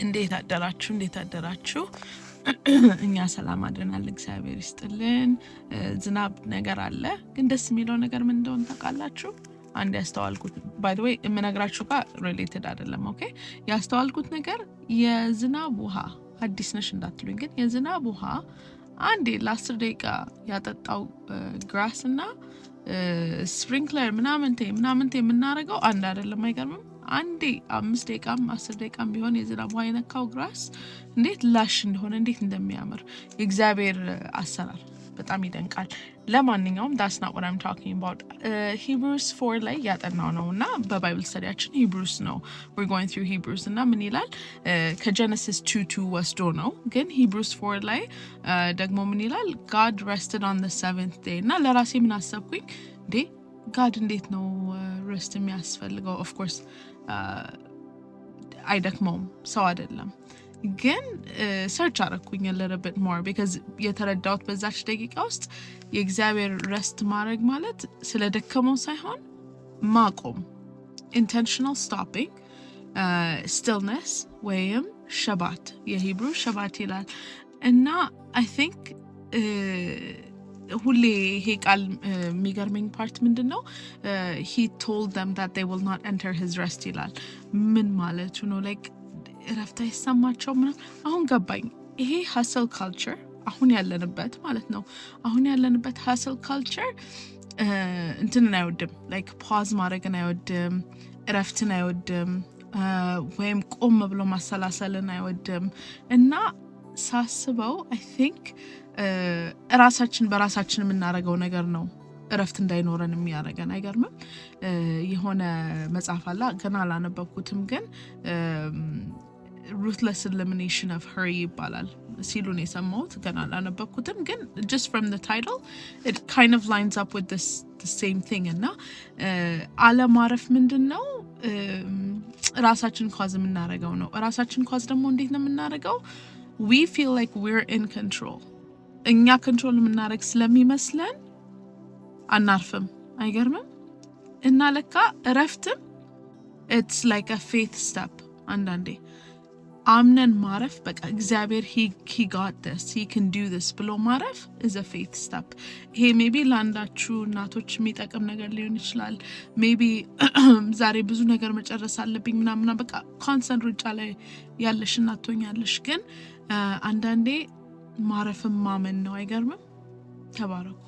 እንዴት አደራችሁ እኛ ሰላም አድረናል እግዚአብሔር ይስጥልን ዝናብ ነገር አለ ግን ደስ የሚለው ነገር ምን እንደሆነ ታውቃላችሁ አንድ ያስተዋልኩት by the way የምነግራችሁ ጋር related አይደለም ኦኬ ያስተዋልኩት ነገር የዝናብ ውሃ አዲስ ነሽ እንዳትሉኝ ግን የዝናብ ውሃ አንዴ ለ10 ደቂቃ ያጠጣው ግራስ እና ስፕሪንክለር ምናምን የምናረጋው አንድ አይደለም አይገርምም አንዴ 5 ደቂቃም 10 ደቂቃም ቢሆን የዝናብ ውሃ የነካው ግራስ እንዴት ላሽ እንደሆነ እንዴት እንደሚያምር የእግዚአብሔር አሰራር በጣም ይደንቃል ለማንኛውም that's not what I'm talking about Hebrews 4 ላይ ያጠናው ነውና በባይብል ስተዲያችን Hebrews ነው we're going through Hebrews እና ምን ይላል ከጀነሲስ 2:2 ወስዶ ነው ግን Hebrews 4 ላይ ደግሞ ምን ይላል God rested on the seventh day እና ለራሴ ምን አሰብኩኝ God እንዴት ነው rest የሚያስፈልገው of course አይደክመውም ሰው አይደለም ግን ሰርች አረኩኝ a little bit more because የተረዳሁት በዛች ደቂቃ ውስጥ የእግዚአብሔር rest ማድረግ ማለት ስለደከመው ሳይሆን ማቆም intentional stopping stillness ወይም ሸባት የሂብሩ ሸባት ይላል እና I think ሁሌ ይሄ ቃል የሚገርመኝ ፓርት ምንድነው he told them that they will not enter his rest ይላል ምን ማለት ነው like እረፍት አይሰማቸው አሁን ገባኝ ይሄ hustle culture አሁን ያለንበት ማለት ነው አሁን ያለንበት hustle culture እንትንን አይወድም like pause ማድረግን አይወድም እረፍትን አይወድም ወይም ቆም ብሎ ማሰላሰልን አይወድም እና ሳስበው I think ራሳችን በራሳችን የምናረገው ነገር ነው እረፍት እንዳይኖረን የሚያረጋን አይገርምም የሆነ መጽሐፍ አለ ገና አላነበብኩትም ግን ruthless elimination of hurry ይባላል ሲሉን የሰማሁት ገና አላነበብኩትም ግን just from the title it kind of lines up with the same thing እና አለማረፍ ምንድነው ራሳችን ኳዝ የምናረገው ነው ራሳችን ኳዝ ደግሞ እንዴት ነው የምናረገው we feel like we're in control እኛ control የምናረግ ስለሚመስለን አናርፍም አይገርምም እና ለካ እረፍትም it's like a faith step አንዳንዴ አምነን ማረፍ በቃ እግዚአብሔር he got this he can do this ብሎ ማረፍ is a faith step ይሄ maybe ላንዳችሁ እናቶች የሚጠቅም ነገር ሊሆን ይችላል maybe ዛሬ ብዙ ነገር መጨረስ አለብኝ ምናምን በቃ constant ሩጫ ላይ ያለሽ እናቶኝ ያለሽ ግን አንዳንዴ ማረፍም ማመን ነው አይገርምም ተባረኩ